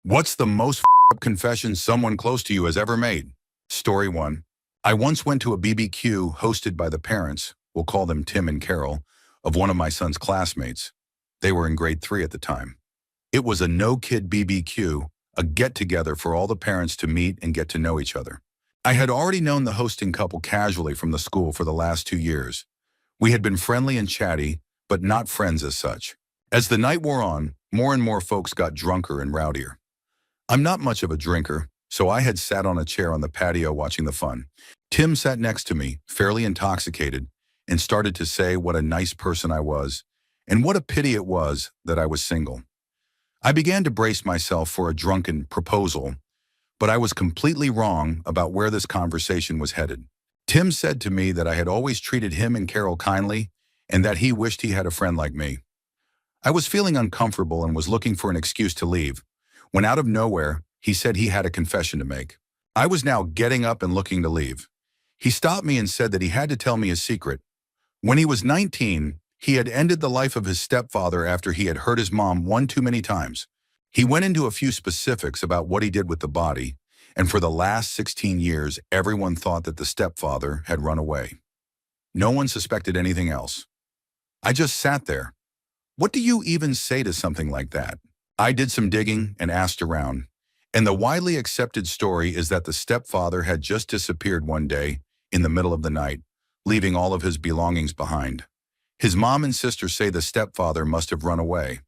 What's the most up confession someone close to you has ever made? Story 1. I once went to a BBQ hosted by the parents, we'll call them Tim and Carol, of one of my son's classmates. They were in grade 3 at the time. It was a no-kid BBQ, a get-together for all the parents to meet and get to know each other. I had already known the hosting couple casually from the school for the last 2 years. We had been friendly and chatty, but not friends as such. As the night wore on, more and more folks got drunker and rowdier. I'm not much of a drinker, so I had sat on a chair on the patio watching the fun. Tim sat next to me, fairly intoxicated, and started to say what a nice person I was, and what a pity it was that I was single. I began to brace myself for a drunken proposal, but I was completely wrong about where this conversation was headed. Tim said to me that I had always treated him and Carol kindly, and that he wished he had a friend like me. I was feeling uncomfortable and was looking for an excuse to leave, when out of nowhere, he said he had a confession to make. I was now getting up and looking to leave. He stopped me and said that he had to tell me a secret. When he was 19, he had ended the life of his stepfather after he had hurt his mom one too many times. He went into a few specifics about what he did with the body, and for the last 16 years, everyone thought that the stepfather had run away. No one suspected anything else. I just sat there. What do you even say to something like that? I did some digging and asked around, and the widely accepted story is that the stepfather had just disappeared one day in the middle of the night, leaving all of his belongings behind. His mom and sister say the stepfather must have run away.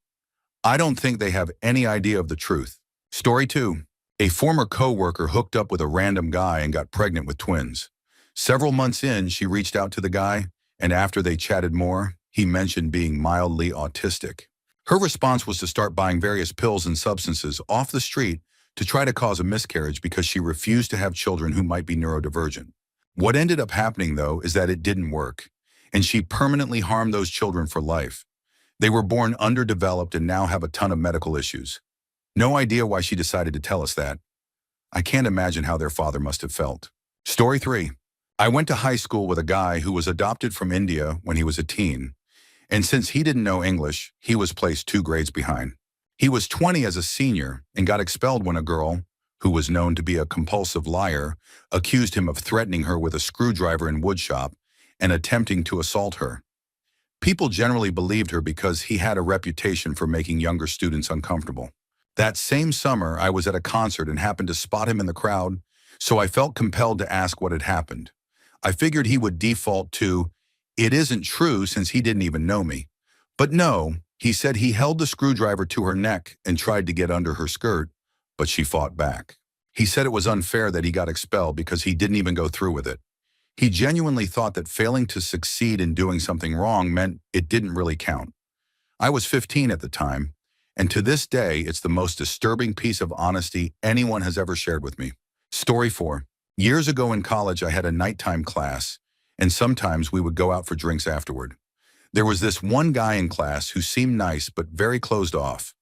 I don't think they have any idea of the truth. Story 2. A former co-worker hooked up with a random guy and got pregnant with twins. Several months in, she reached out to the guy, and after they chatted more, he mentioned being mildly autistic. Her response was to start buying various pills and substances off the street to try to cause a miscarriage because she refused to have children who might be neurodivergent. What ended up happening, though, is that it didn't work, and she permanently harmed those children for life. They were born underdeveloped and now have a ton of medical issues. No idea why she decided to tell us that. I can't imagine how their father must have felt. Story 3. I went to high school with a guy who was adopted from India when he was a teen. And since he didn't know English, he was placed 2 grades behind. He was 20 as a senior and got expelled when a girl, who was known to be a compulsive liar, accused him of threatening her with a screwdriver in woodshop and attempting to assault her. People generally believed her because he had a reputation for making younger students uncomfortable. That same summer, I was at a concert and happened to spot him in the crowd, so I felt compelled to ask what had happened. I figured he would default to, "It isn't true," since he didn't even know me. But no, he said he held the screwdriver to her neck and tried to get under her skirt, but she fought back. He said it was unfair that he got expelled because he didn't even go through with it. He genuinely thought that failing to succeed in doing something wrong meant it didn't really count. I was 15 at the time, and to this day, it's the most disturbing piece of honesty anyone has ever shared with me. Story 4. Years ago in college, I had a nighttime class, and sometimes we would go out for drinks afterward. There was this one guy in class who seemed nice but very closed off.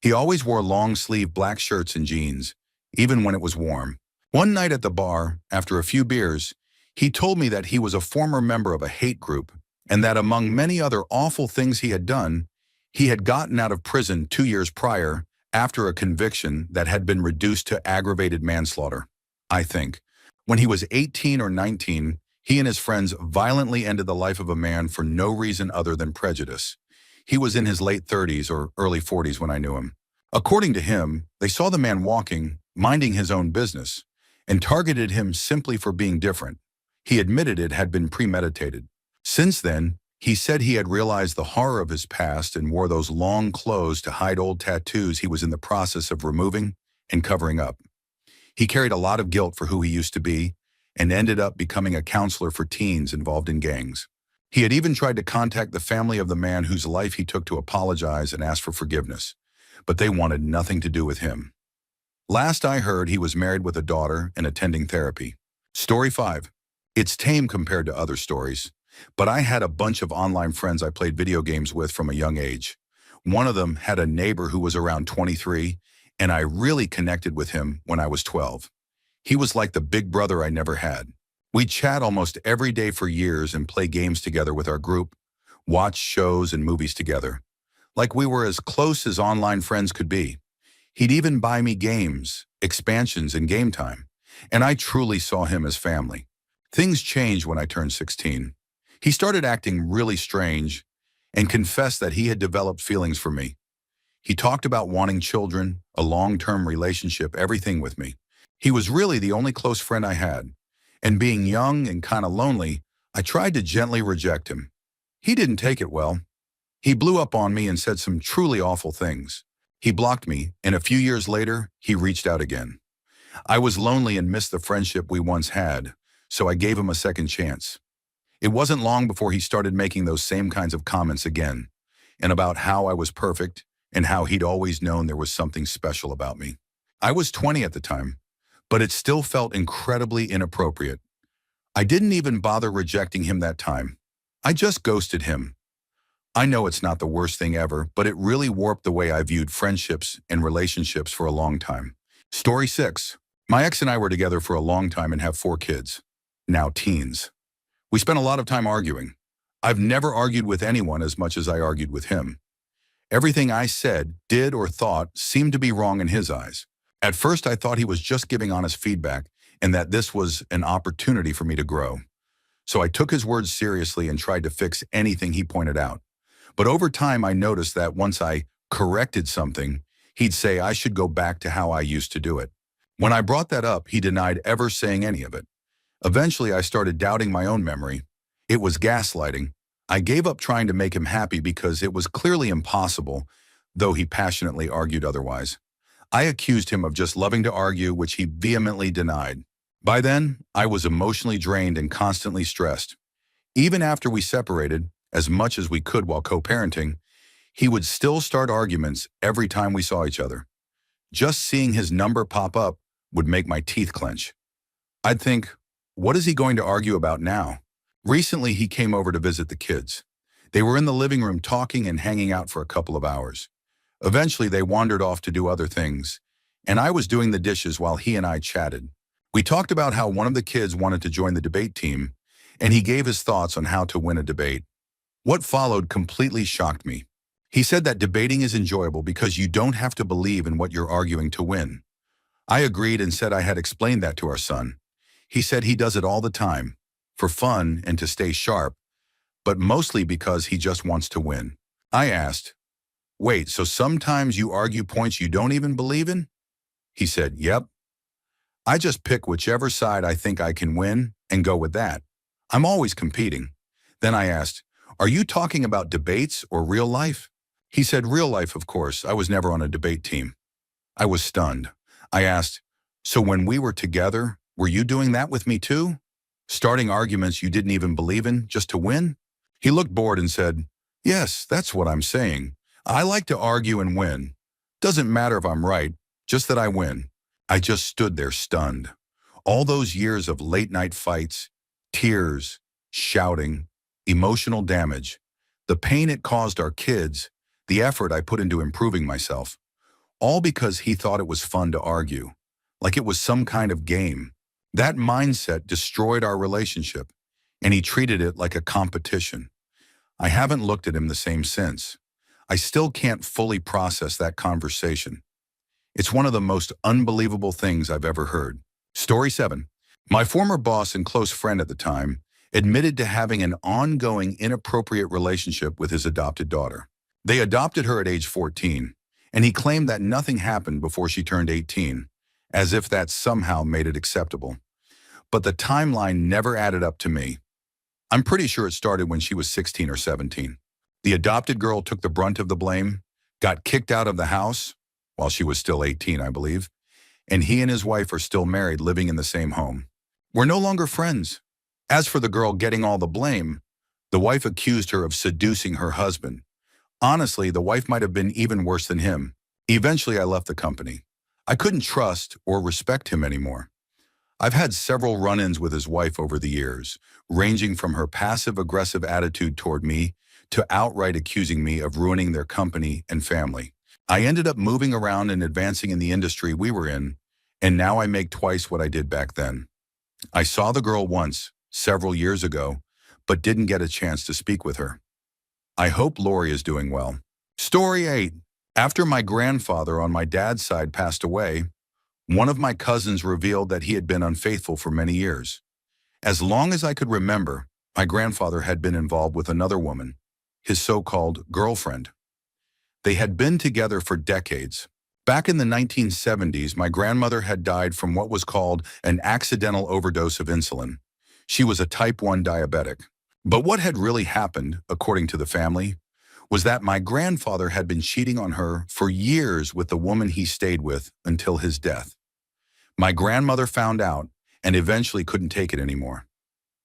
He always wore long-sleeve black shirts and jeans, even when it was warm. One night at the bar, after a few beers, he told me that he was a former member of a hate group and that among many other awful things he had done, he had gotten out of prison 2 years prior after a conviction that had been reduced to aggravated manslaughter, I think. When he was 18 or 19, he and his friends violently ended the life of a man for no reason other than prejudice. He was in his late 30s or early 40s when I knew him. According to him, they saw the man walking, minding his own business, and targeted him simply for being different. He admitted it had been premeditated. Since then, he said he had realized the horror of his past and wore those long clothes to hide old tattoos he was in the process of removing and covering up. He carried a lot of guilt for who he used to be, and ended up becoming a counselor for teens involved in gangs. He had even tried to contact the family of the man whose life he took to apologize and ask for forgiveness, but they wanted nothing to do with him. Last I heard, he was married with a daughter and attending therapy. Story 5. It's tame compared to other stories, but I had a bunch of online friends I played video games with from a young age. One of them had a neighbor who was around 23, and I really connected with him when I was 12. He was like the big brother I never had. We'd chat almost every day for years and play games together with our group, watch shows and movies together. Like we were as close as online friends could be. He'd even buy me games, expansions, and game time. And I truly saw him as family. Things changed when I turned 16. He started acting really strange and confessed that he had developed feelings for me. He talked about wanting children, a long-term relationship, everything with me. He was really the only close friend I had. And being young and kind of lonely, I tried to gently reject him. He didn't take it well. He blew up on me and said some truly awful things. He blocked me, and a few years later, he reached out again. I was lonely and missed the friendship we once had, so I gave him a second chance. It wasn't long before he started making those same kinds of comments again, and about how I was perfect and how he'd always known there was something special about me. I was 20 at the time, but it still felt incredibly inappropriate. I didn't even bother rejecting him that time. I just ghosted him. I know it's not the worst thing ever, but it really warped the way I viewed friendships and relationships for a long time. Story 6. My ex and I were together for a long time and have 4 kids, now teens. We spent a lot of time arguing. I've never argued with anyone as much as I argued with him. Everything I said, did, or thought seemed to be wrong in his eyes. At first, I thought he was just giving honest feedback and that this was an opportunity for me to grow. So I took his words seriously and tried to fix anything he pointed out. But over time, I noticed that once I corrected something, he'd say I should go back to how I used to do it. When I brought that up, he denied ever saying any of it. Eventually, I started doubting my own memory. It was gaslighting. I gave up trying to make him happy because it was clearly impossible, though he passionately argued otherwise. I accused him of just loving to argue, which he vehemently denied. By then, I was emotionally drained and constantly stressed. Even after we separated, as much as we could while co-parenting, he would still start arguments every time we saw each other. Just seeing his number pop up would make my teeth clench. I'd think, what is he going to argue about now? Recently, he came over to visit the kids. They were in the living room talking and hanging out for a couple of hours. Eventually, they wandered off to do other things, and I was doing the dishes while he and I chatted. We talked about how one of the kids wanted to join the debate team, and he gave his thoughts on how to win a debate. What followed completely shocked me. He said that debating is enjoyable because you don't have to believe in what you're arguing to win. I agreed and said I had explained that to our son. He said he does it all the time, for fun and to stay sharp, but mostly because he just wants to win. I asked, wait, so sometimes you argue points you don't even believe in? He said, yep. I just pick whichever side I think I can win and go with that. I'm always competing. Then I asked, are you talking about debates or real life? He said, real life, of course. I was never on a debate team. I was stunned. I asked, so when we were together, were you doing that with me too? Starting arguments you didn't even believe in just to win? He looked bored and said, yes, that's what I'm saying. I like to argue and win. Doesn't matter if I'm right, just that I win. I just stood there stunned. All those years of late-night fights, tears, shouting, emotional damage, the pain it caused our kids, the effort I put into improving myself, all because he thought it was fun to argue, like it was some kind of game. That mindset destroyed our relationship, and he treated it like a competition. I haven't looked at him the same since. I still can't fully process that conversation. It's one of the most unbelievable things I've ever heard. Story 7. My former boss and close friend at the time admitted to having an ongoing inappropriate relationship with his adopted daughter. They adopted her at age 14, and he claimed that nothing happened before she turned 18, as if that somehow made it acceptable. But the timeline never added up to me. I'm pretty sure it started when she was 16 or 17. The adopted girl took the brunt of the blame, got kicked out of the house, while she was still 18, I believe, and he and his wife are still married, living in the same home. We're no longer friends. As for the girl getting all the blame, the wife accused her of seducing her husband. Honestly, the wife might have been even worse than him. Eventually, I left the company. I couldn't trust or respect him anymore. I've had several run-ins with his wife over the years, ranging from her passive-aggressive attitude toward me to outright accusing me of ruining their company and family. I ended up moving around and advancing in the industry we were in, and now I make twice what I did back then. I saw the girl once, several years ago, but didn't get a chance to speak with her. I hope Lori is doing well. Story 8. After my grandfather on my dad's side passed away, one of my cousins revealed that he had been unfaithful for many years. As long as I could remember, my grandfather had been involved with another woman, his so-called girlfriend. They had been together for decades. Back in the 1970s, my grandmother had died from what was called an accidental overdose of insulin. She was a type 1 diabetic. But what had really happened, according to the family, was that my grandfather had been cheating on her for years with the woman he stayed with until his death. My grandmother found out and eventually couldn't take it anymore.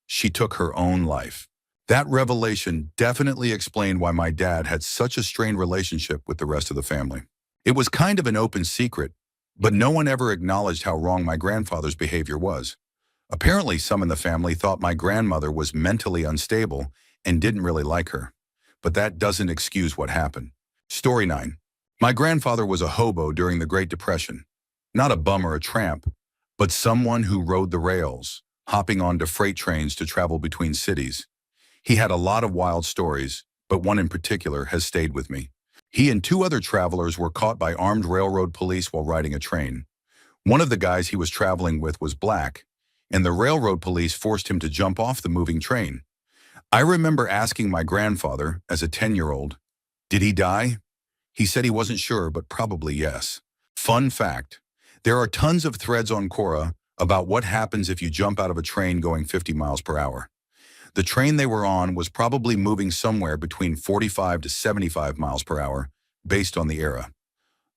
She took her own life. That revelation definitely explained why my dad had such a strained relationship with the rest of the family. It was kind of an open secret, but no one ever acknowledged how wrong my grandfather's behavior was. Apparently, some in the family thought my grandmother was mentally unstable and didn't really like her. But that doesn't excuse what happened. Story 9. My grandfather was a hobo during the Great Depression. Not a bum or a tramp, but someone who rode the rails, hopping onto freight trains to travel between cities. He had a lot of wild stories, but one in particular has stayed with me. He and two other travelers were caught by armed railroad police while riding a train. One of the guys he was traveling with was black, and the railroad police forced him to jump off the moving train. I remember asking my grandfather, as a 10-year-old, did he die? He said he wasn't sure, but probably yes. Fun fact, there are tons of threads on Quora about what happens if you jump out of a train going 50 miles per hour. The train they were on was probably moving somewhere between 45 to 75 miles per hour, based on the era.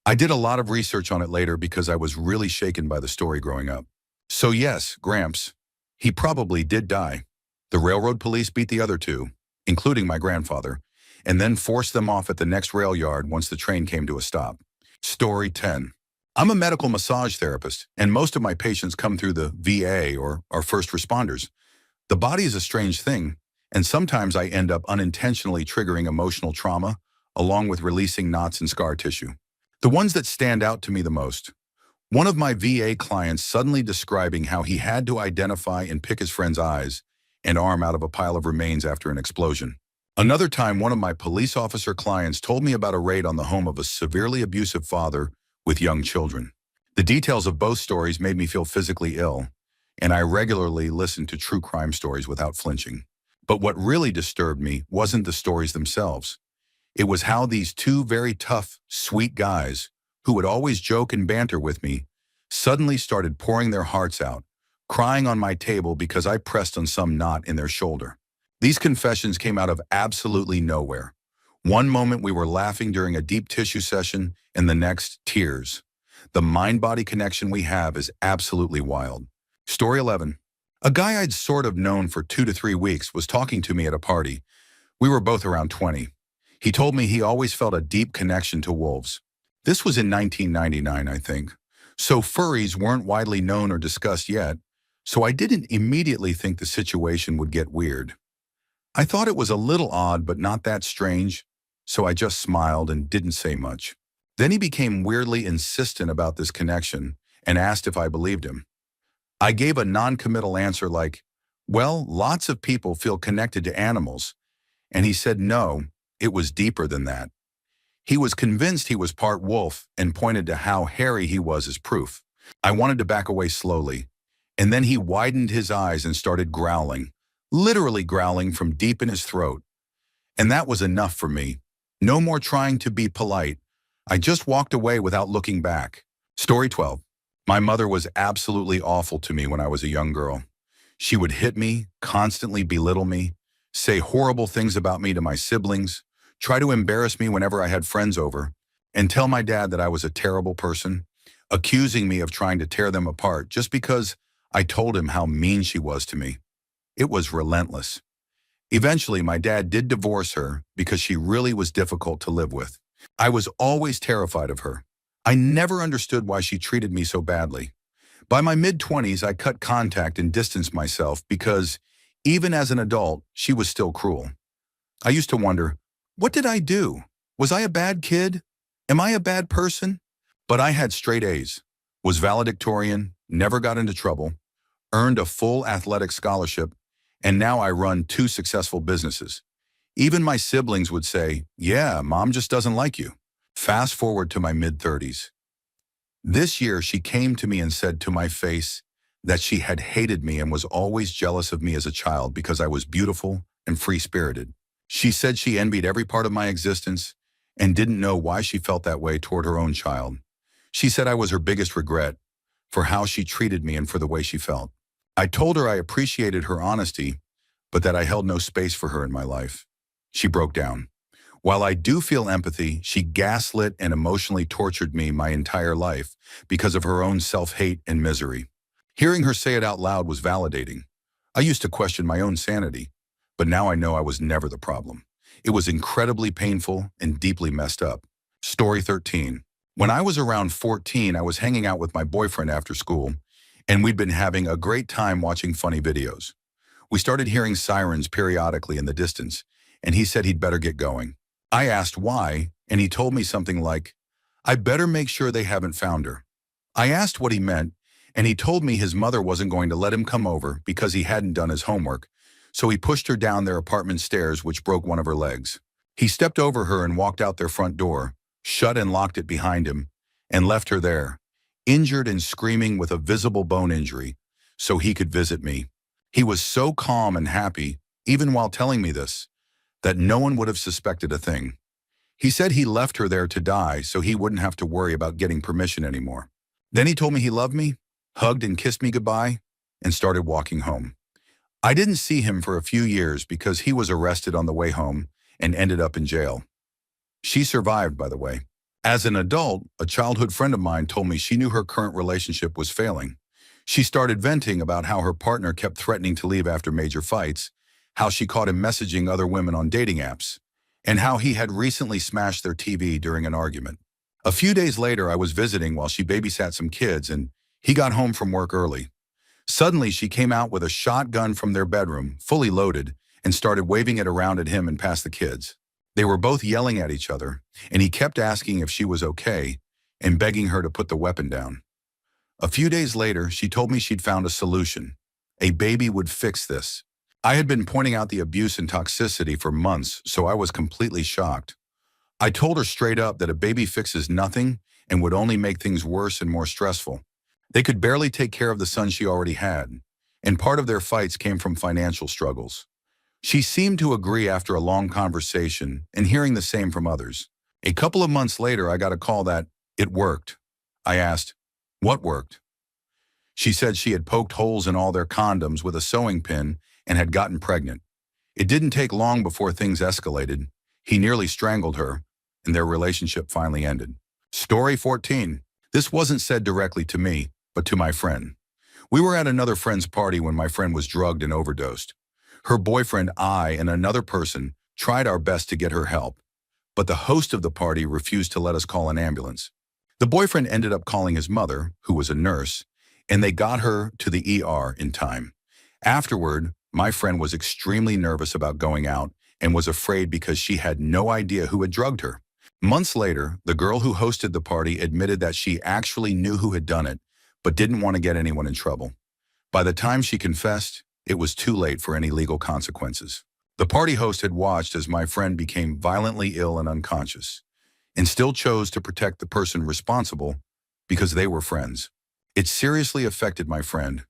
I did a lot of research on it later because I was really shaken by the story growing up. So yes, Gramps, he probably did die. The railroad police beat the other two, including my grandfather, and then forced them off at the next rail yard once the train came to a stop. Story 10. I'm a medical massage therapist, and most of my patients come through the VA or are first responders. The body is a strange thing, and sometimes I end up unintentionally triggering emotional trauma, along with releasing knots and scar tissue. The ones that stand out to me the most. One of my VA clients suddenly describing how he had to identify and pick his friend's eyes and arm out of a pile of remains after an explosion. Another time, one of my police officer clients told me about a raid on the home of a severely abusive father with young children. The details of both stories made me feel physically ill, and I regularly listened to true crime stories without flinching. But what really disturbed me wasn't the stories themselves. It was how these two very tough, sweet guys, who would always joke and banter with me, suddenly started pouring their hearts out, crying on my table because I pressed on some knot in their shoulder. These confessions came out of absolutely nowhere. One moment we were laughing during a deep tissue session, and the next, tears. The mind-body connection we have is absolutely wild. Story 11. A guy I'd sort of known for 2 to 3 weeks was talking to me at a party. We were both around 20. He told me he always felt a deep connection to wolves. This was in 1999, I think. So furries weren't widely known or discussed yet, so I didn't immediately think the situation would get weird. I thought it was a little odd, but not that strange, so I just smiled and didn't say much. Then he became weirdly insistent about this connection and asked if I believed him. I gave a non-committal answer like, well, lots of people feel connected to animals, and he said no, it was deeper than that. He was convinced he was part wolf and pointed to how hairy he was as proof. I wanted to back away slowly, and then he widened his eyes and started growling, literally growling from deep in his throat. And that was enough for me. No more trying to be polite. I just walked away without looking back. Story 12. My mother was absolutely awful to me when I was a young girl. She would hit me, constantly belittle me, say horrible things about me to my siblings, try to embarrass me whenever I had friends over, and tell my dad that I was a terrible person, accusing me of trying to tear them apart just because I told him how mean she was to me. It was relentless. Eventually, my dad did divorce her because she really was difficult to live with. I was always terrified of her. I never understood why she treated me so badly. By my mid-20s, I cut contact and distanced myself because, even as an adult, she was still cruel. I used to wonder, what did I do? Was I a bad kid? Am I a bad person? But I had straight A's, was valedictorian, never got into trouble, earned a full athletic scholarship, and now I run 2 successful businesses. Even my siblings would say, yeah, mom just doesn't like you. Fast forward to my mid-30s. This year, she came to me and said to my face that she had hated me and was always jealous of me as a child because I was beautiful and free-spirited. She said she envied every part of my existence and didn't know why she felt that way toward her own child. She said I was her biggest regret for how she treated me and for the way she felt. I told her I appreciated her honesty, but that I held no space for her in my life. She broke down. While I do feel empathy, she gaslit and emotionally tortured me my entire life because of her own self-hate and misery. Hearing her say it out loud was validating. I used to question my own sanity, but now I know I was never the problem. It was incredibly painful and deeply messed up. Story 13. When I was around 14, I was hanging out with my boyfriend after school, and we'd been having a great time watching funny videos. We started hearing sirens periodically in the distance, and he said he'd better get going. I asked why, and he told me something like, "I better make sure they haven't found her." I asked what he meant, and he told me his mother wasn't going to let him come over because he hadn't done his homework, so he pushed her down their apartment stairs, which broke one of her legs. He stepped over her and walked out their front door, shut and locked it behind him, and left her there, injured and screaming with a visible bone injury, so he could visit me. He was so calm and happy, even while telling me this, that no one would have suspected a thing. He said he left her there to die so he wouldn't have to worry about getting permission anymore. Then he told me he loved me, hugged and kissed me goodbye, and started walking home. I didn't see him for a few years because he was arrested on the way home and ended up in jail. She survived, by the way. As an adult, a childhood friend of mine told me she knew her current relationship was failing. She started venting about how her partner kept threatening to leave after major fights, how she caught him messaging other women on dating apps, and how he had recently smashed their TV during an argument. A few days later, I was visiting while she babysat some kids, and he got home from work early. Suddenly, she came out with a shotgun from their bedroom, fully loaded, and started waving it around at him and past the kids. They were both yelling at each other, and he kept asking if she was okay and begging her to put the weapon down. A few days later, she told me she'd found a solution. A baby would fix this. I had been pointing out the abuse and toxicity for months, so I was completely shocked. I told her straight up that a baby fixes nothing and would only make things worse and more stressful. They could barely take care of the son she already had, and part of their fights came from financial struggles. She seemed to agree after a long conversation and hearing the same from others. A couple of months later, I got a call that it worked. I asked, "What worked?" She said she had poked holes in all their condoms with a sewing pin and had gotten pregnant. It didn't take long before things escalated. He nearly strangled her, and their relationship finally ended. Story 14. This wasn't said directly to me, but to my friend. We were at another friend's party when my friend was drugged and overdosed. Her boyfriend, I, and another person tried our best to get her help, but the host of the party refused to let us call an ambulance. The boyfriend ended up calling his mother, who was a nurse, and they got her to the ER in time. Afterward, my friend was extremely nervous about going out and was afraid because she had no idea who had drugged her. Months later, the girl who hosted the party admitted that she actually knew who had done it, but didn't want to get anyone in trouble. By the time she confessed, it was too late for any legal consequences. The party host had watched as my friend became violently ill and unconscious, and still chose to protect the person responsible because they were friends. It seriously affected my friend.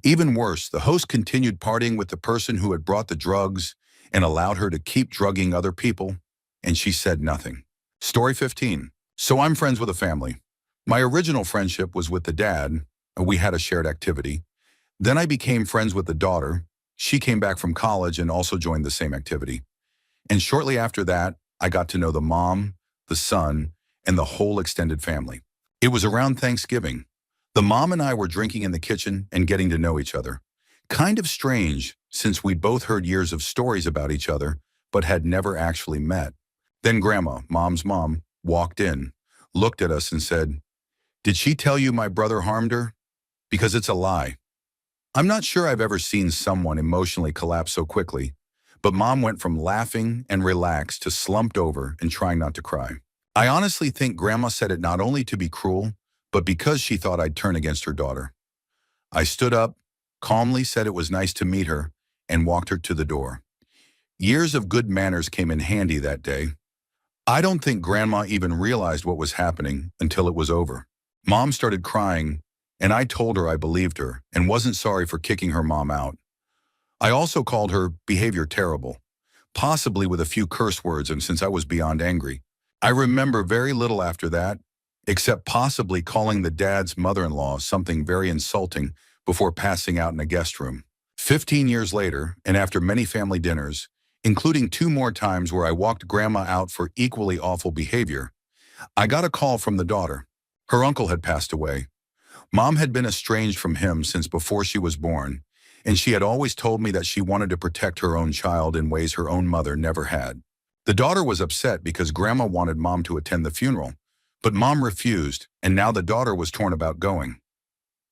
Even worse, the host continued partying with the person who had brought the drugs and allowed her to keep drugging other people, and she said nothing. Story 15. So I'm friends with a family. My original friendship was with the dad. We had a shared activity. Then I became friends with the daughter. She came back from college and also joined the same activity. And shortly after that, I got to know the mom, the son, and the whole extended family. It was around Thanksgiving. The mom and I were drinking in the kitchen and getting to know each other. Kind of strange, since we'd both heard years of stories about each other, but had never actually met. Then Grandma, Mom's mom, walked in, looked at us and said, "Did she tell you my brother harmed her? Because it's a lie." I'm not sure I've ever seen someone emotionally collapse so quickly, but Mom went from laughing and relaxed to slumped over and trying not to cry. I honestly think Grandma said it not only to be cruel, but because she thought I'd turn against her daughter. I stood up, calmly said it was nice to meet her, and walked her to the door. Years of good manners came in handy that day. I don't think Grandma even realized what was happening until it was over. Mom started crying, and I told her I believed her and wasn't sorry for kicking her mom out. I also called her behavior terrible, possibly with a few curse words, and since I was beyond angry. I remember very little after that, except possibly calling the dad's mother-in-law something very insulting before passing out in a guest room. 15 years later, and after many family dinners, including 2 more times where I walked Grandma out for equally awful behavior, I got a call from the daughter. Her uncle had passed away. Mom had been estranged from him since before she was born, and she had always told me that she wanted to protect her own child in ways her own mother never had. The daughter was upset because Grandma wanted Mom to attend the funeral, but Mom refused, and now the daughter was torn about going.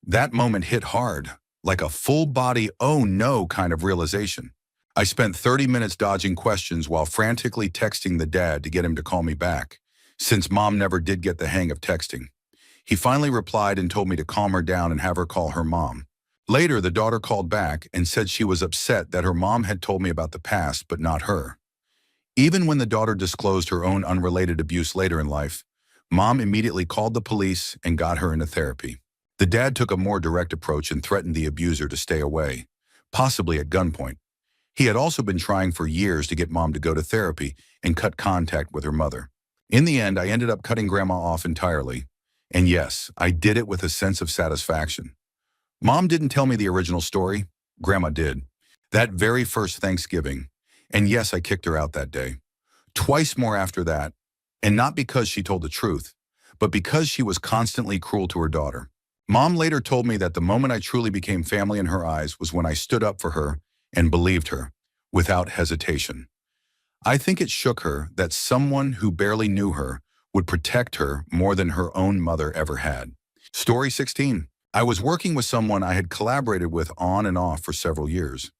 That moment hit hard, like a full-body "oh no" kind of realization. I spent 30 minutes dodging questions while frantically texting the dad to get him to call me back, since Mom never did get the hang of texting. He finally replied and told me to calm her down and have her call her mom. Later, the daughter called back and said she was upset that her mom had told me about the past, but not her. Even when the daughter disclosed her own unrelated abuse later in life, Mom immediately called the police and got her into therapy. The dad took a more direct approach and threatened the abuser to stay away, possibly at gunpoint. He had also been trying for years to get Mom to go to therapy and cut contact with her mother. In the end, I ended up cutting Grandma off entirely. And yes, I did it with a sense of satisfaction. Mom didn't tell me the original story. Grandma did. That very first Thanksgiving. And yes, I kicked her out that day. Twice more after that. And not because she told the truth, but because she was constantly cruel to her daughter. Mom later told me that the moment I truly became family in her eyes was when I stood up for her and believed her, without hesitation. I think it shook her that someone who barely knew her would protect her more than her own mother ever had. Story 16. I was working with someone I had collaborated with on and off for several years.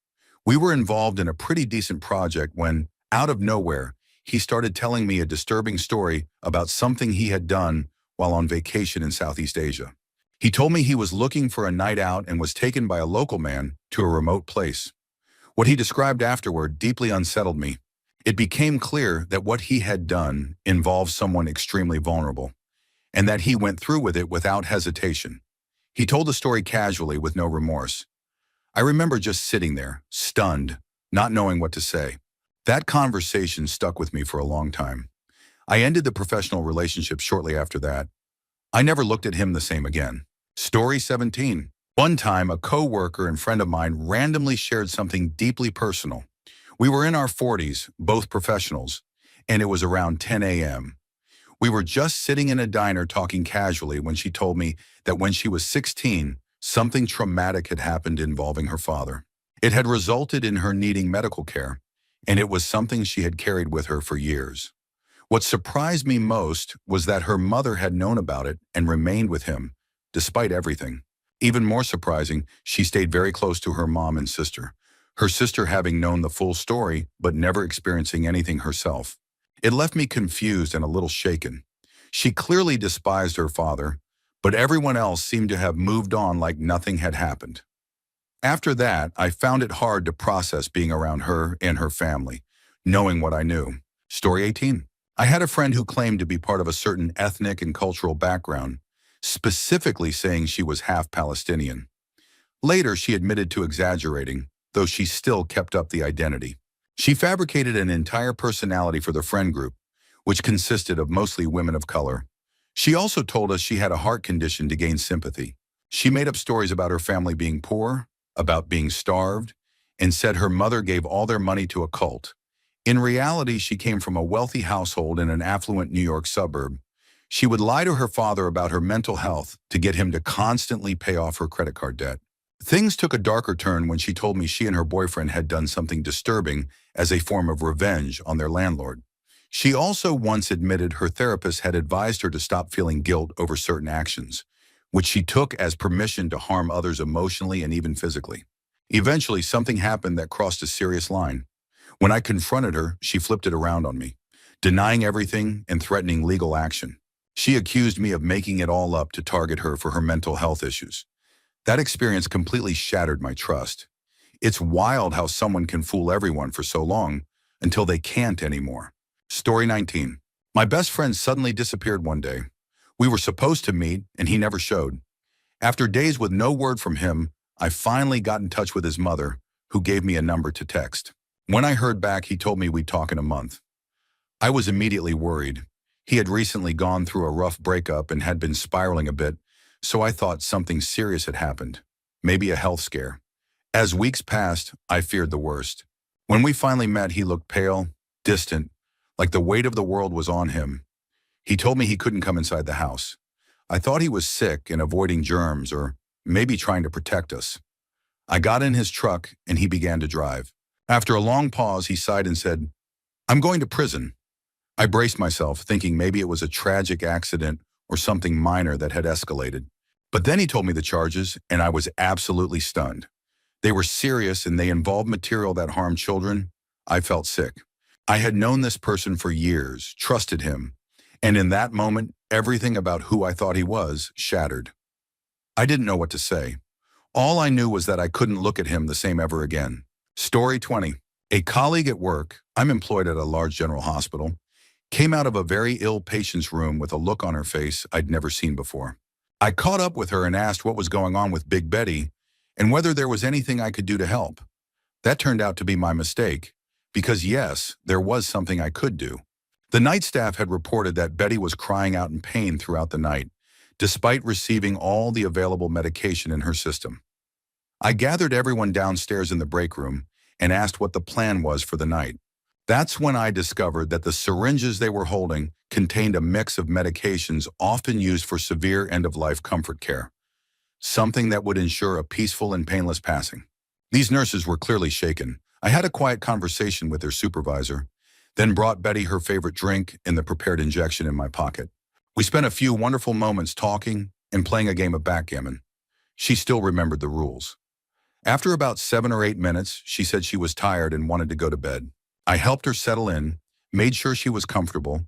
We were involved in a pretty decent project when, out of nowhere, he started telling me a disturbing story about something he had done while on vacation in Southeast Asia. He told me he was looking for a night out and was taken by a local man to a remote place. What he described afterward deeply unsettled me. It became clear that what he had done involved someone extremely vulnerable, and that he went through with it without hesitation. He told the story casually with no remorse. I remember just sitting there, stunned, not knowing what to say. That conversation stuck with me for a long time. I ended the professional relationship shortly after that. I never looked at him the same again. Story 17. One time, a co-worker and friend of mine randomly shared something deeply personal. We were in our 40s, both professionals, and it was around 10 a.m. We were just sitting in a diner talking casually when she told me that when she was 16, something traumatic had happened involving her father. It had resulted in her needing medical care, and it was something she had carried with her for years. What surprised me most was that her mother had known about it and remained with him, despite everything. Even more surprising, she stayed very close to her mom and sister, her sister having known the full story but never experiencing anything herself. It left me confused and a little shaken. She clearly despised her father, but everyone else seemed to have moved on like nothing had happened. After that, I found it hard to process being around her and her family, knowing what I knew. Story 18. I had a friend who claimed to be part of a certain ethnic and cultural background, specifically saying she was half Palestinian. Later, she admitted to exaggerating, though she still kept up the identity. She fabricated an entire personality for the friend group, which consisted of mostly women of color. She also told us she had a heart condition to gain sympathy. She made up stories about her family being poor, about being starved, and said her mother gave all their money to a cult. In reality, she came from a wealthy household in an affluent New York suburb. She would lie to her father about her mental health to get him to constantly pay off her credit card debt. Things took a darker turn when she told me she and her boyfriend had done something disturbing as a form of revenge on their landlord. She also once admitted her therapist had advised her to stop feeling guilt over certain actions, which she took as permission to harm others emotionally and even physically. Eventually, something happened that crossed a serious line. When I confronted her, she flipped it around on me, denying everything and threatening legal action. She accused me of making it all up to target her for her mental health issues. That experience completely shattered my trust. It's wild how someone can fool everyone for so long until they can't anymore. Story 19. My best friend suddenly disappeared one day. We were supposed to meet, and he never showed. After days with no word from him, I finally got in touch with his mother, who gave me a number to text. When I heard back, he told me we'd talk in a month. I was immediately worried. He had recently gone through a rough breakup and had been spiraling a bit, so I thought something serious had happened. Maybe a health scare. As weeks passed, I feared the worst. When we finally met, he looked pale, distant, like the weight of the world was on him. He told me he couldn't come inside the house. I thought he was sick and avoiding germs or maybe trying to protect us. I got in his truck and he began to drive. After a long pause, he sighed and said, "I'm going to prison." I braced myself, thinking maybe it was a tragic accident or something minor that had escalated. But then he told me the charges, and I was absolutely stunned. They were serious and they involved material that harmed children. I felt sick. I had known this person for years, trusted him, and in that moment, everything about who I thought he was shattered. I didn't know what to say. All I knew was that I couldn't look at him the same ever again. Story 20. A colleague at work, I'm employed at a large general hospital, came out of a very ill patient's room with a look on her face I'd never seen before. I caught up with her and asked what was going on with Big Betty and whether there was anything I could do to help. That turned out to be my mistake, because yes, there was something I could do. The night staff had reported that Betty was crying out in pain throughout the night, despite receiving all the available medication in her system. I gathered everyone downstairs in the break room and asked what the plan was for the night. That's when I discovered that the syringes they were holding contained a mix of medications often used for severe end-of-life comfort care, something that would ensure a peaceful and painless passing. These nurses were clearly shaken. I had a quiet conversation with their supervisor, then brought Betty her favorite drink and the prepared injection in my pocket. We spent a few wonderful moments talking and playing a game of backgammon. She still remembered the rules. After about 7 or 8 minutes, she said she was tired and wanted to go to bed. I helped her settle in, made sure she was comfortable,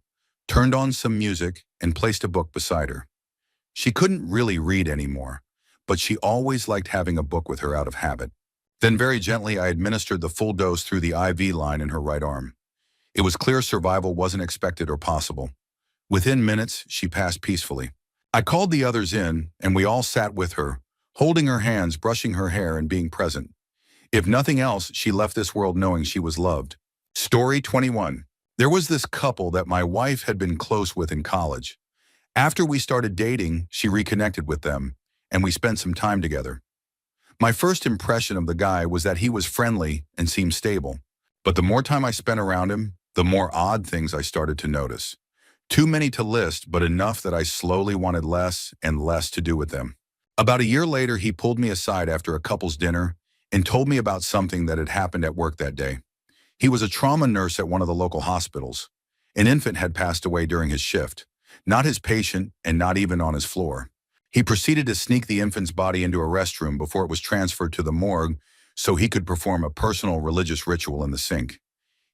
turned on some music, and placed a book beside her. She couldn't really read anymore, but she always liked having a book with her out of habit. Then very gently, I administered the full dose through the IV line in her right arm. It was clear survival wasn't expected or possible. Within minutes, she passed peacefully. I called the others in, and we all sat with her, holding her hands, brushing her hair, and being present. If nothing else, she left this world knowing she was loved. Story 21. There was this couple that my wife had been close with in college. After we started dating, she reconnected with them, and we spent some time together. My first impression of the guy was that he was friendly and seemed stable. But the more time I spent around him, the more odd things I started to notice. Too many to list, but enough that I slowly wanted less and less to do with them. About a year later, he pulled me aside after a couple's dinner and told me about something that had happened at work that day. He was a trauma nurse at one of the local hospitals. An infant had passed away during his shift, not his patient and not even on his floor. He proceeded to sneak the infant's body into a restroom before it was transferred to the morgue so he could perform a personal religious ritual in the sink.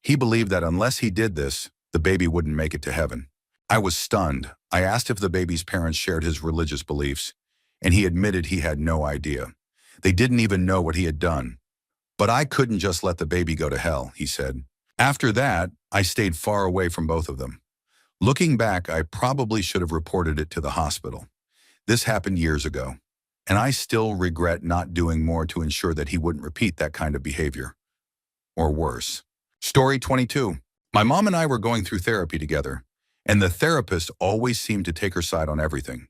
He believed that unless he did this, the baby wouldn't make it to heaven. I was stunned. I asked if the baby's parents shared his religious beliefs, and he admitted he had no idea. They didn't even know what he had done. But I couldn't just let the baby go to hell, he said. After that, I stayed far away from both of them. Looking back, I probably should have reported it to the hospital. This happened years ago, and I still regret not doing more to ensure that he wouldn't repeat that kind of behavior. Or worse. Story 22. My mom and I were going through therapy together, and the therapist always seemed to take her side on everything.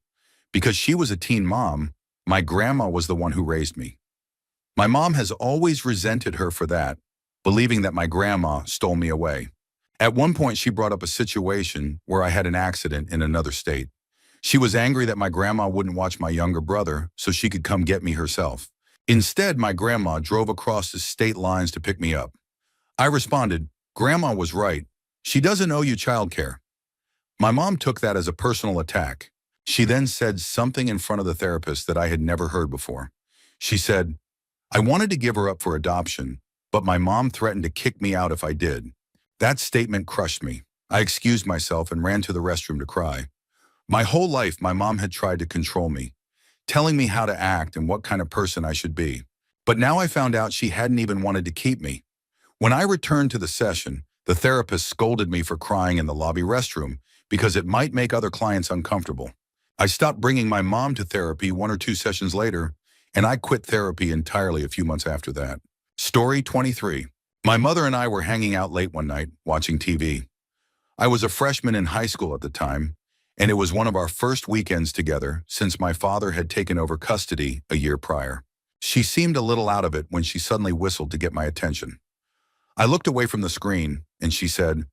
Because she was a teen mom, my grandma was the one who raised me. My mom has always resented her for that, believing that my grandma stole me away. At one point, she brought up a situation where I had an accident in another state. She was angry that my grandma wouldn't watch my younger brother so she could come get me herself. Instead, my grandma drove across the state lines to pick me up. I responded, "Grandma was right. She doesn't owe you childcare." My mom took that as a personal attack. She then said something in front of the therapist that I had never heard before. She said, "I wanted to give her up for adoption, but my mom threatened to kick me out if I did." That statement crushed me. I excused myself and ran to the restroom to cry. My whole life, my mom had tried to control me, telling me how to act and what kind of person I should be. But now I found out she hadn't even wanted to keep me. When I returned to the session, The therapist scolded me for crying in the lobby restroom because it might make other clients uncomfortable. I stopped bringing my mom to therapy 1 or 2 sessions later, and I quit therapy entirely a few months after that. Story 23. My mother and I were hanging out late one night, watching TV. I was a freshman in high school at the time, and it was one of our first weekends together since my father had taken over custody a year prior. She seemed a little out of it when she suddenly whistled to get my attention. I looked away from the screen, and she said,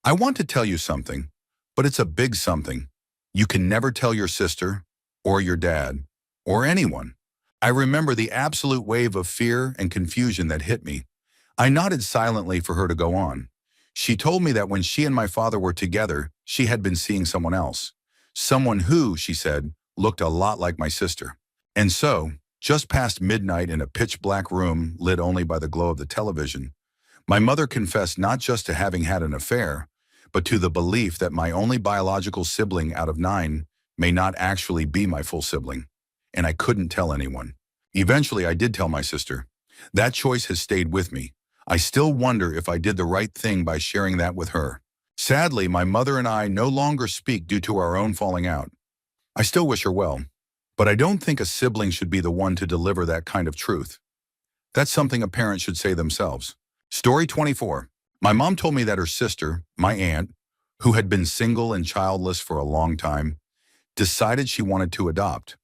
"I want to tell you something, but it's a big something. You can never tell your sister, or your dad, or anyone." I remember the absolute wave of fear and confusion that hit me. I nodded silently for her to go on. She told me that when she and my father were together, she had been seeing someone else. Someone who, she said, looked a lot like my sister. And so, just past midnight in a pitch-black room lit only by the glow of the television, my mother confessed not just to having had an affair, but to the belief that my only biological sibling out of 9 may not actually be my full sibling. And I couldn't tell anyone. Eventually, I did tell my sister. That choice has stayed with me. I still wonder if I did the right thing by sharing that with her. Sadly, my mother and I no longer speak due to our own falling out. I still wish her well, but I don't think a sibling should be the one to deliver that kind of truth. That's something a parent should say themselves. Story 24. My mom told me that her sister, my aunt, who had been single and childless for a long time, decided she wanted to adopt.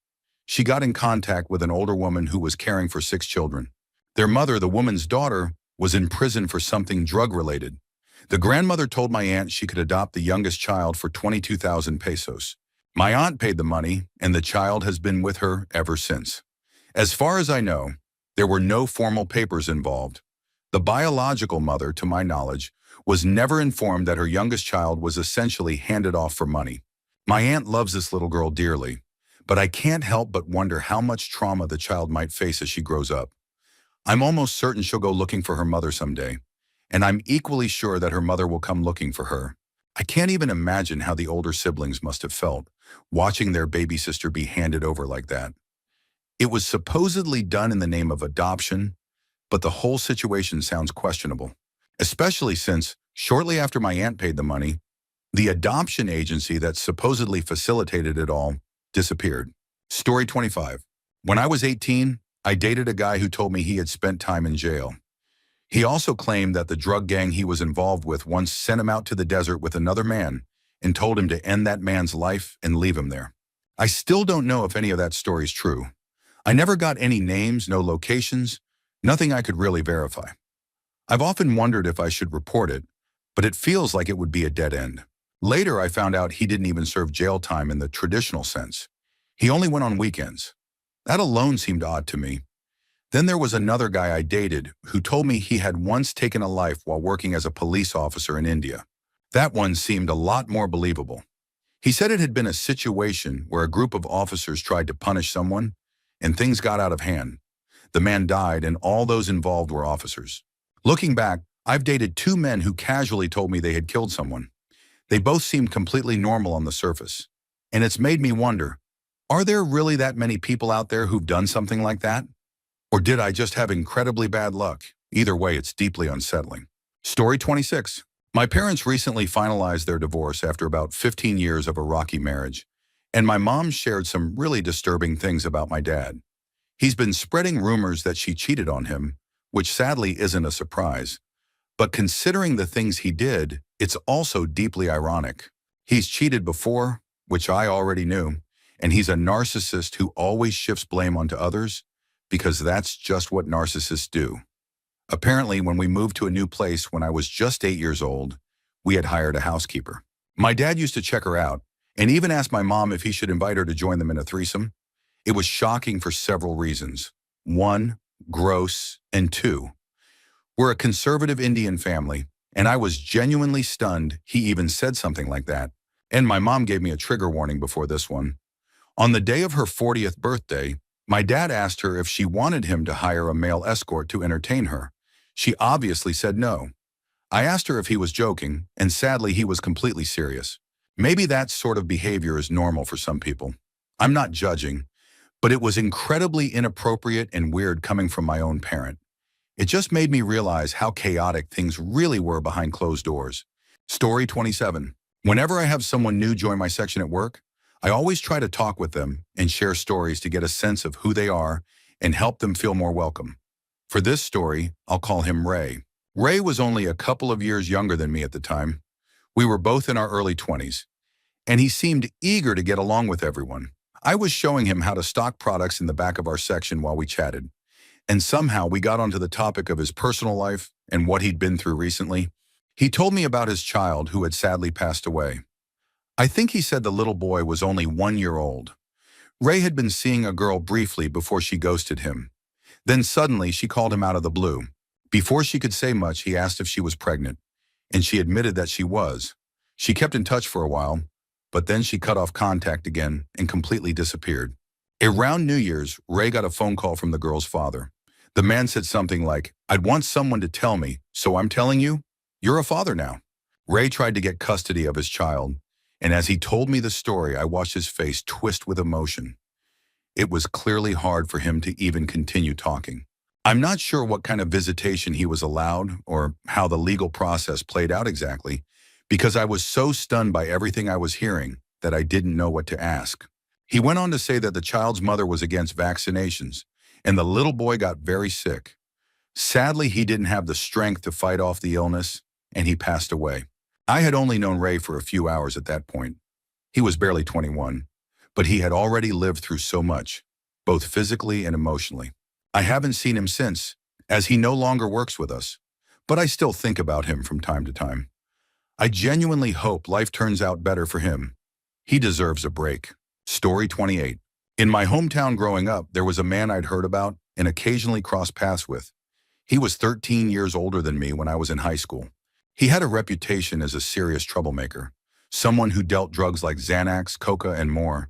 She got in contact with an older woman who was caring for 6 children. Their mother, the woman's daughter, was in prison for something drug-related. The grandmother told my aunt she could adopt the youngest child for 22,000 pesos. My aunt paid the money, and the child has been with her ever since. As far as I know, there were no formal papers involved. The biological mother, to my knowledge, was never informed that her youngest child was essentially handed off for money. My aunt loves this little girl dearly, but I can't help but wonder how much trauma the child might face as she grows up. I'm almost certain she'll go looking for her mother someday, and I'm equally sure that her mother will come looking for her. I can't even imagine how the older siblings must have felt, watching their baby sister be handed over like that. It was supposedly done in the name of adoption, but the whole situation sounds questionable, especially since, shortly after my aunt paid the money, the adoption agency that supposedly facilitated it all disappeared. Story 25. When I was 18, I dated a guy who told me he had spent time in jail. He also claimed that the drug gang he was involved with once sent him out to the desert with another man and told him to end that man's life and leave him there. I still don't know if any of that story is true. I never got any names, no locations, nothing I could really verify. I've often wondered if I should report it, but it feels like it would be a dead end. Later, I found out he didn't even serve jail time in the traditional sense. He only went on weekends. That alone seemed odd to me. Then there was another guy I dated who told me he had once taken a life while working as a police officer in India. That one seemed a lot more believable. He said it had been a situation where a group of officers tried to punish someone, and things got out of hand. The man died, and all those involved were officers. Looking back, I've dated 2 men who casually told me they had killed someone. They both seemed completely normal on the surface. And it's made me wonder, are there really that many people out there who've done something like that? Or did I just have incredibly bad luck? Either way, it's deeply unsettling. Story 26. My parents recently finalized their divorce after about 15 years of a rocky marriage, and my mom shared some really disturbing things about my dad. He's been spreading rumors that she cheated on him, which sadly isn't a surprise. But considering the things he did, it's also deeply ironic. He's cheated before, which I already knew, and he's a narcissist who always shifts blame onto others because that's just what narcissists do. Apparently, when we moved to a new place when I was just 8 years old, we had hired a housekeeper. My dad used to check her out and even asked my mom if he should invite her to join them in a threesome. It was shocking for several reasons. 1, gross, and 2, we're a conservative Indian family, and I was genuinely stunned he even said something like that. And my mom gave me a trigger warning before this one. On the day of her 40th birthday, my dad asked her if she wanted him to hire a male escort to entertain her. She obviously said no. I asked her if he was joking, and sadly he was completely serious. Maybe that sort of behavior is normal for some people. I'm not judging, but it was incredibly inappropriate and weird coming from my own parent. It just made me realize how chaotic things really were behind closed doors. Story 27. Whenever I have someone new join my section at work, I always try to talk with them and share stories to get a sense of who they are and help them feel more welcome. For this story, I'll call him Ray. Ray was only a couple of years younger than me at the time. We were both in our early 20s, and he seemed eager to get along with everyone. I was showing him how to stock products in the back of our section while we chatted, and somehow we got onto the topic of his personal life and what he'd been through recently. He told me about his child who had sadly passed away. I think he said the little boy was only 1 year old. Ray had been seeing a girl briefly before she ghosted him. Then suddenly she called him out of the blue. Before she could say much, he asked if she was pregnant, and she admitted that she was. She kept in touch for a while, but then she cut off contact again and completely disappeared. Around New Year's, Ray got a phone call from the girl's father. The man said something like, "I'd want someone to tell me, so I'm telling you, you're a father now." Ray tried to get custody of his child, and as he told me the story, I watched his face twist with emotion. It was clearly hard for him to even continue talking. I'm not sure what kind of visitation he was allowed or how the legal process played out exactly, because I was so stunned by everything I was hearing that I didn't know what to ask. He went on to say that the child's mother was against vaccinations, and the little boy got very sick. Sadly, he didn't have the strength to fight off the illness, and he passed away. I had only known Ray for a few hours at that point. He was barely 21, but he had already lived through so much, both physically and emotionally. I haven't seen him since, as he no longer works with us, but I still think about him from time to time. I genuinely hope life turns out better for him. He deserves a break. Story 28. In my hometown growing up, there was a man I'd heard about and occasionally crossed paths with. He was 13 years older than me when I was in high school. He had a reputation as a serious troublemaker, someone who dealt drugs like Xanax, coca, and more.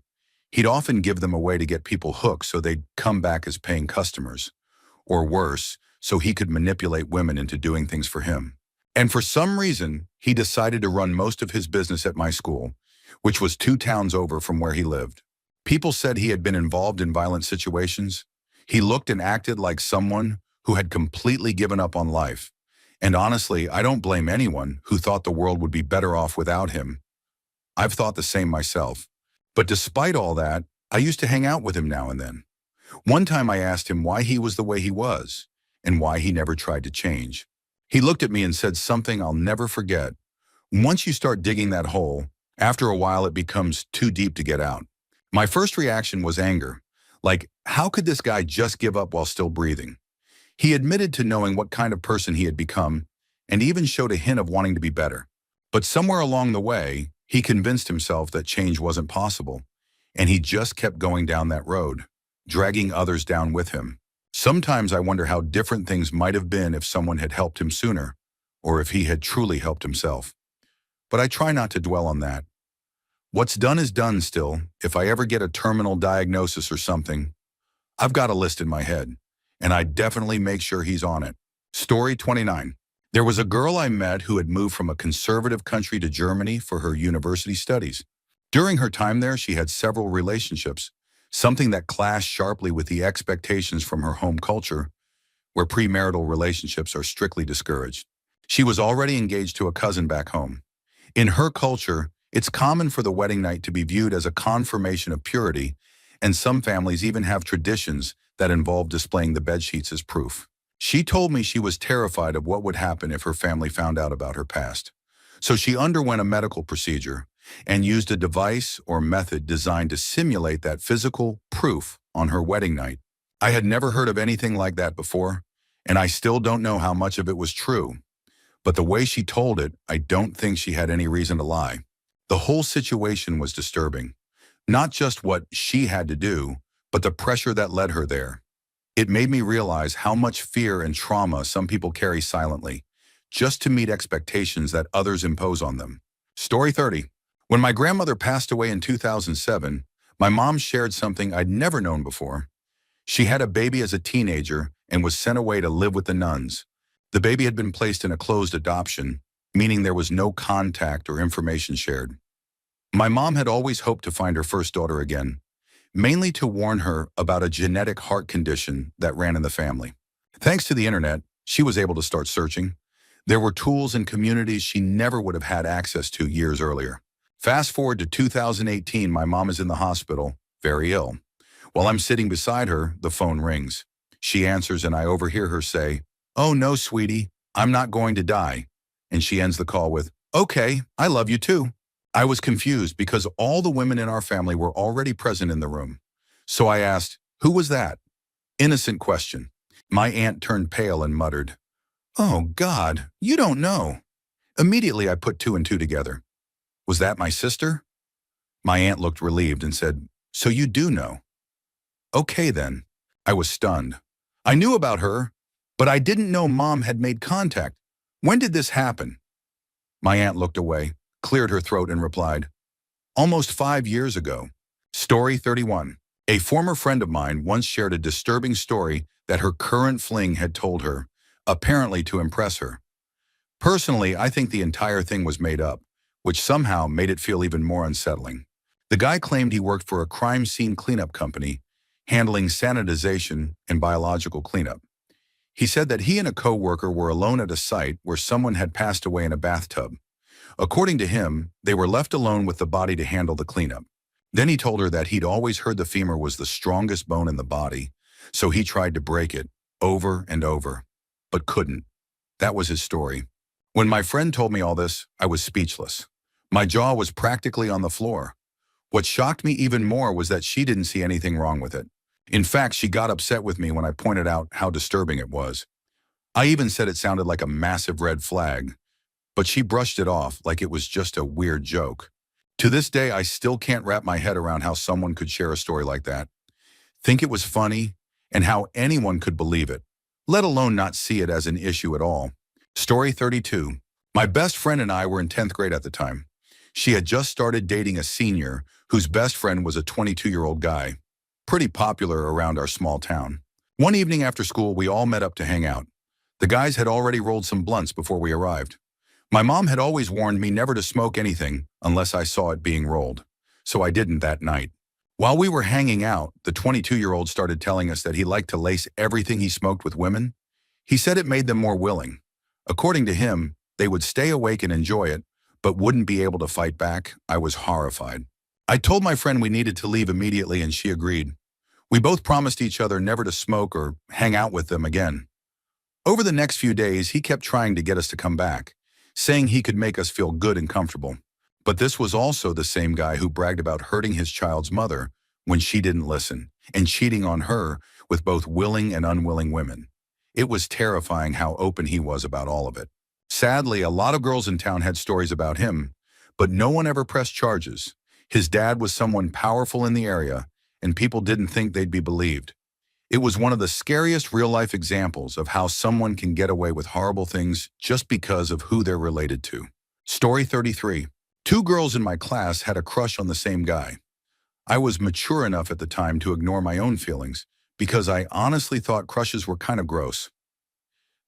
He'd often give them away to get people hooked so they'd come back as paying customers. Or worse, so he could manipulate women into doing things for him. And for some reason, he decided to run most of his business at my school, which was 2 towns over from where he lived. People said he had been involved in violent situations. He looked and acted like someone who had completely given up on life. And honestly, I don't blame anyone who thought the world would be better off without him. I've thought the same myself. But despite all that, I used to hang out with him now and then. One time I asked him why he was the way he was and why he never tried to change. He looked at me and said something I'll never forget. Once you start digging that hole, after a while it becomes too deep to get out. My first reaction was anger. Like, how could this guy just give up while still breathing? He admitted to knowing what kind of person he had become and even showed a hint of wanting to be better. But somewhere along the way, he convinced himself that change wasn't possible, and he just kept going down that road, dragging others down with him. Sometimes I wonder how different things might have been if someone had helped him sooner, or if he had truly helped himself. But I try not to dwell on that. What's done is done still. If I ever get a terminal diagnosis or something, I've got a list in my head, and I definitely make sure he's on it. Story 29. There was a girl I met who had moved from a conservative country to Germany for her university studies. During her time there, she had several relationships, something that clashed sharply with the expectations from her home culture, where premarital relationships are strictly discouraged. She was already engaged to a cousin back home. In her culture, it's common for the wedding night to be viewed as a confirmation of purity, and some families even have traditions that involve displaying the bedsheets as proof. She told me she was terrified of what would happen if her family found out about her past. So she underwent a medical procedure and used a device or method designed to simulate that physical proof on her wedding night. I had never heard of anything like that before, and I still don't know how much of it was true. But the way she told it, I don't think she had any reason to lie. The whole situation was disturbing. Not just what she had to do, but the pressure that led her there. It made me realize how much fear and trauma some people carry silently, just to meet expectations that others impose on them. Story 30. When my grandmother passed away in 2007, my mom shared something I'd never known before. She had a baby as a teenager and was sent away to live with the nuns. The baby had been placed in a closed adoption, meaning there was no contact or information shared. My mom had always hoped to find her first daughter again, mainly to warn her about a genetic heart condition that ran in the family. Thanks to the internet, she was able to start searching. There were tools and communities she never would have had access to years earlier. Fast forward to 2018, my mom is in the hospital, very ill. While I'm sitting beside her, the phone rings. She answers and I overhear her say, "Oh no, sweetie, I'm not going to die." And she ends the call with, "Okay, I love you too." I was confused because all the women in our family were already present in the room. So I asked, "Who was that?" Innocent question. My aunt turned pale and muttered, "Oh God, you don't know." Immediately I put two and two together. Was that my sister? My aunt looked relieved and said, "So you do know." Okay then. I was stunned. I knew about her, but I didn't know Mom had made contact. When did this happen? My aunt looked away, cleared her throat and replied, "Almost 5 years ago." Story 31. A former friend of mine once shared a disturbing story that her current fling had told her, apparently to impress her. Personally, I think the entire thing was made up, which somehow made it feel even more unsettling. The guy claimed he worked for a crime scene cleanup company, handling sanitization and biological cleanup. He said that he and a co-worker were alone at a site where someone had passed away in a bathtub. According to him, they were left alone with the body to handle the cleanup. Then he told her that he'd always heard the femur was the strongest bone in the body, so he tried to break it over and over, but couldn't. That was his story. When my friend told me all this, I was speechless. My jaw was practically on the floor. What shocked me even more was that she didn't see anything wrong with it. In fact, she got upset with me when I pointed out how disturbing it was. I even said it sounded like a massive red flag, but she brushed it off like it was just a weird joke. To this day, I still can't wrap my head around how someone could share a story like that, think it was funny, and how anyone could believe it, let alone not see it as an issue at all. Story 32. My best friend and I were in 10th grade at the time. She had just started dating a senior whose best friend was a 22-year-old guy, pretty popular around our small town. One evening after school, we all met up to hang out. The guys had already rolled some blunts before we arrived. My mom had always warned me never to smoke anything unless I saw it being rolled, so I didn't that night. While we were hanging out, the 22-year-old started telling us that he liked to lace everything he smoked with women. He said it made them more willing. According to him, they would stay awake and enjoy it, but wouldn't be able to fight back. I was horrified. I told my friend we needed to leave immediately and she agreed. We both promised each other never to smoke or hang out with them again. Over the next few days, he kept trying to get us to come back, saying he could make us feel good and comfortable. But this was also the same guy who bragged about hurting his child's mother when she didn't listen, and cheating on her with both willing and unwilling women. It was terrifying how open he was about all of it. Sadly, a lot of girls in town had stories about him, but no one ever pressed charges. His dad was someone powerful in the area, and people didn't think they'd be believed. It was one of the scariest real-life examples of how someone can get away with horrible things just because of who they're related to. Story 33. Two girls in my class had a crush on the same guy. I was mature enough at the time to ignore my own feelings because I honestly thought crushes were kind of gross.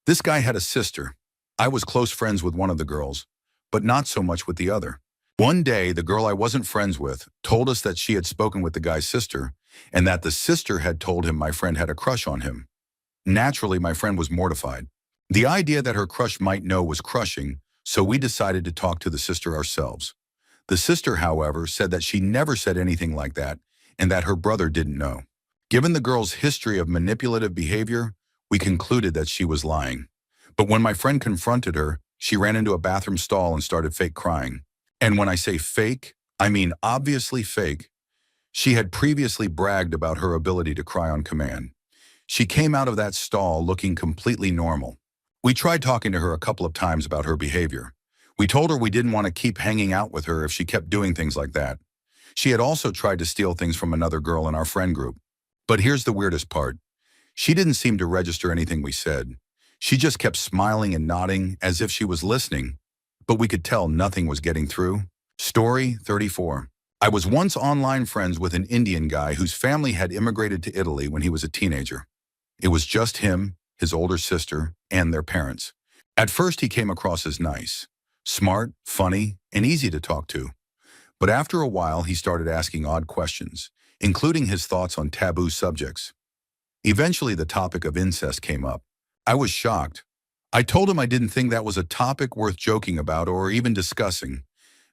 This guy had a sister. I was close friends with one of the girls, but not so much with the other. One day, the girl I wasn't friends with told us that she had spoken with the guy's sister and that the sister had told him my friend had a crush on him. Naturally, my friend was mortified. The idea that her crush might know was crushing, so we decided to talk to the sister ourselves. The sister, however, said that she never said anything like that and that her brother didn't know. Given the girl's history of manipulative behavior, we concluded that she was lying. But when my friend confronted her, she ran into a bathroom stall and started fake crying. And when I say fake, I mean obviously fake. She had previously bragged about her ability to cry on command. She came out of that stall looking completely normal. We tried talking to her a couple of times about her behavior. We told her we didn't want to keep hanging out with her if she kept doing things like that. She had also tried to steal things from another girl in our friend group. But here's the weirdest part. She didn't seem to register anything we said. She just kept smiling and nodding as if she was listening, but we could tell nothing was getting through. Story 34. I was once online friends with an Indian guy whose family had immigrated to Italy when he was a teenager. It was just him, his older sister, and their parents. At first, he came across as nice, smart, funny, and easy to talk to. But after a while, he started asking odd questions, including his thoughts on taboo subjects. Eventually, the topic of incest came up. I was shocked, I told him I didn't think that was a topic worth joking about or even discussing,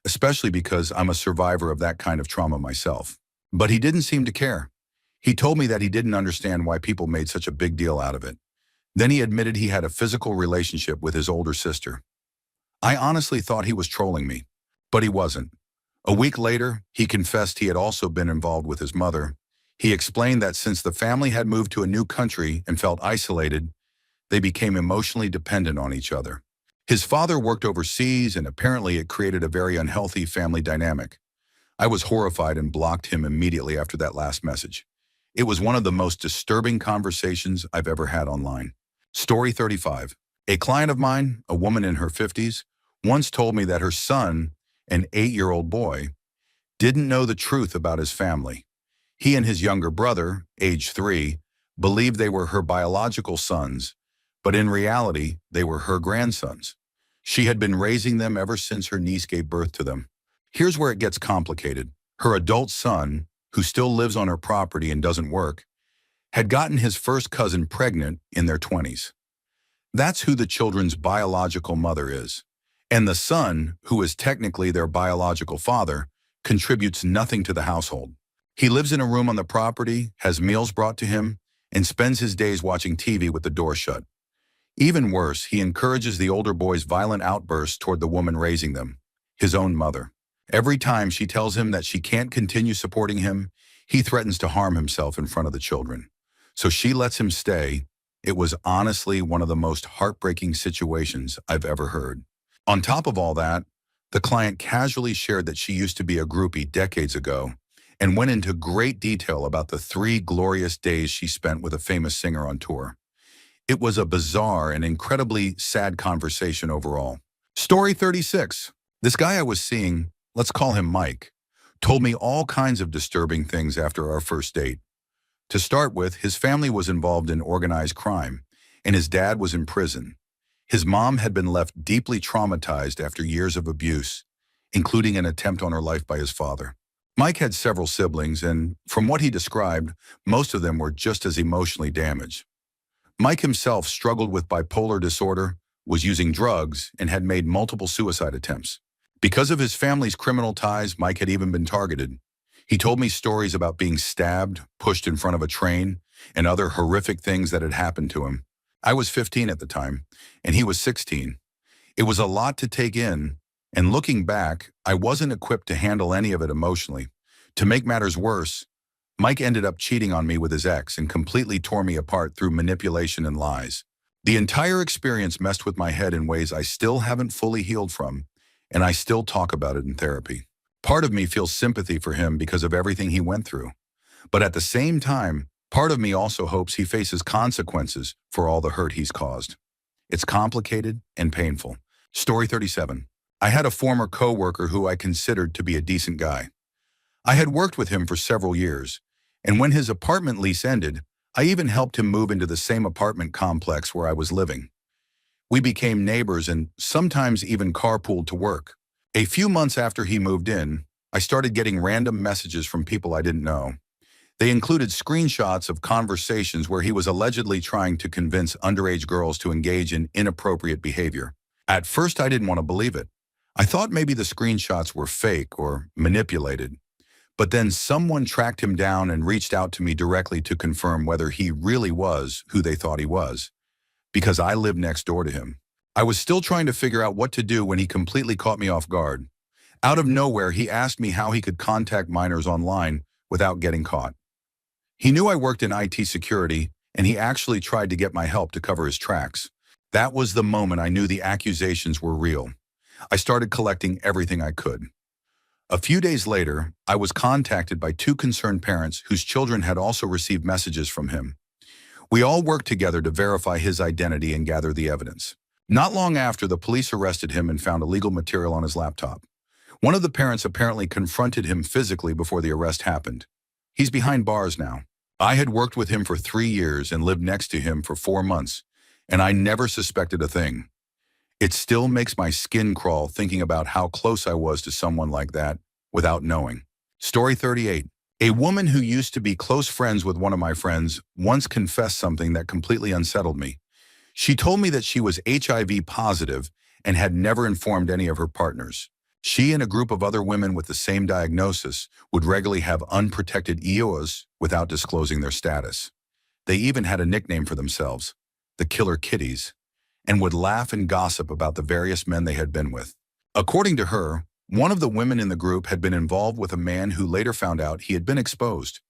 especially because I'm a survivor of that kind of trauma myself. But he didn't seem to care. He told me that he didn't understand why people made such a big deal out of it. Then he admitted he had a physical relationship with his older sister. I honestly thought he was trolling me, but he wasn't. A week later, he confessed he had also been involved with his mother. He explained that since the family had moved to a new country and felt isolated, they became emotionally dependent on each other. His father worked overseas, and apparently it created a very unhealthy family dynamic. I was horrified and blocked him immediately after that last message. It was one of the most disturbing conversations I've ever had online. Story 35. A client of mine, a woman in her 50s, once told me that her son, an 8-year-old boy, didn't know the truth about his family. He and his younger brother, age 3, believed they were her biological sons, but in reality, they were her grandsons. She had been raising them ever since her niece gave birth to them. Here's where it gets complicated. Her adult son, who still lives on her property and doesn't work, had gotten his first cousin pregnant in their 20s. That's who the children's biological mother is. And the son, who is technically their biological father, contributes nothing to the household. He lives in a room on the property, has meals brought to him, and spends his days watching TV with the door shut. Even worse, he encourages the older boy's violent outbursts toward the woman raising them, his own mother. Every time she tells him that she can't continue supporting him, he threatens to harm himself in front of the children. So she lets him stay. It was honestly one of the most heartbreaking situations I've ever heard. On top of all that, the client casually shared that she used to be a groupie decades ago and went into great detail about the 3 glorious days she spent with a famous singer on tour. It was a bizarre and incredibly sad conversation overall. Story 36. This guy I was seeing, let's call him Mike, told me all kinds of disturbing things after our first date. To start with, his family was involved in organized crime, and his dad was in prison. His mom had been left deeply traumatized after years of abuse, including an attempt on her life by his father. Mike had several siblings, and from what he described, most of them were just as emotionally damaged. Mike himself struggled with bipolar disorder, was using drugs, and had made multiple suicide attempts. Because of his family's criminal ties, Mike had even been targeted. He told me stories about being stabbed, pushed in front of a train, and other horrific things that had happened to him. I was 15 at the time, and he was 16. It was a lot to take in, and looking back, I wasn't equipped to handle any of it emotionally. To make matters worse, Mike ended up cheating on me with his ex and completely tore me apart through manipulation and lies. The entire experience messed with my head in ways I still haven't fully healed from, and I still talk about it in therapy. Part of me feels sympathy for him because of everything he went through. But at the same time, part of me also hopes he faces consequences for all the hurt he's caused. It's complicated and painful. Story 37. I had a former coworker who I considered to be a decent guy. I had worked with him for several years, and when his apartment lease ended, I even helped him move into the same apartment complex where I was living. We became neighbors and sometimes even carpooled to work. A few months after he moved in, I started getting random messages from people I didn't know. They included screenshots of conversations where he was allegedly trying to convince underage girls to engage in inappropriate behavior. At first, I didn't want to believe it. I thought maybe the screenshots were fake or manipulated. But then someone tracked him down and reached out to me directly to confirm whether he really was who they thought he was, because I lived next door to him. I was still trying to figure out what to do when he completely caught me off guard. Out of nowhere, he asked me how he could contact minors online without getting caught. He knew I worked in IT security, and he actually tried to get my help to cover his tracks. That was the moment I knew the accusations were real. I started collecting everything I could. A few days later, I was contacted by 2 concerned parents whose children had also received messages from him. We all worked together to verify his identity and gather the evidence. Not long after, the police arrested him and found illegal material on his laptop. One of the parents apparently confronted him physically before the arrest happened. He's behind bars now. I had worked with him for 3 years and lived next to him for 4 months, and I never suspected a thing. It still makes my skin crawl thinking about how close I was to someone like that without knowing. Story 38. A woman who used to be close friends with one of my friends once confessed something that completely unsettled me. She told me that she was HIV positive and had never informed any of her partners. She and a group of other women with the same diagnosis would regularly have unprotected EOs without disclosing their status. They even had a nickname for themselves, the Killer Kitties, and would laugh and gossip about the various men they had been with. According to her, one of the women in the group had been involved with a man who later found out he had been exposed.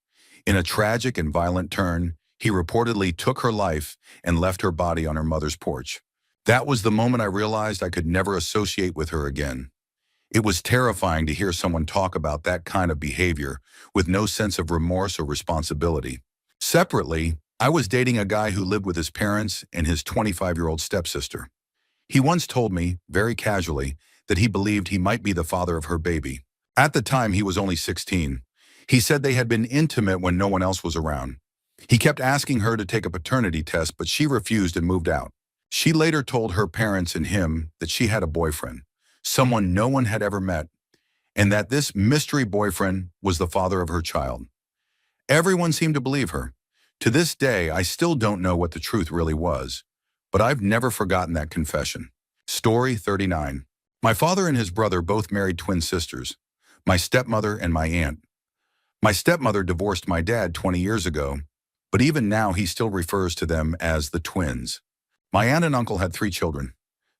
In a tragic and violent turn, he reportedly took her life and left her body on her mother's porch. That was the moment I realized I could never associate with her again. It was terrifying to hear someone talk about that kind of behavior with no sense of remorse or responsibility. Separately, I was dating a guy who lived with his parents and his 25-year-old stepsister. He once told me, very casually, that he believed he might be the father of her baby. At the time, he was only 16. He said they had been intimate when no one else was around. He kept asking her to take a paternity test, but she refused and moved out. She later told her parents and him that she had a boyfriend, someone no one had ever met, and that this mystery boyfriend was the father of her child. Everyone seemed to believe her. To this day, I still don't know what the truth really was, but I've never forgotten that confession. Story 39. My father and his brother both married twin sisters, my stepmother and my aunt. My stepmother divorced my dad 20 years ago, but even now he still refers to them as the twins. My aunt and uncle had 3 children.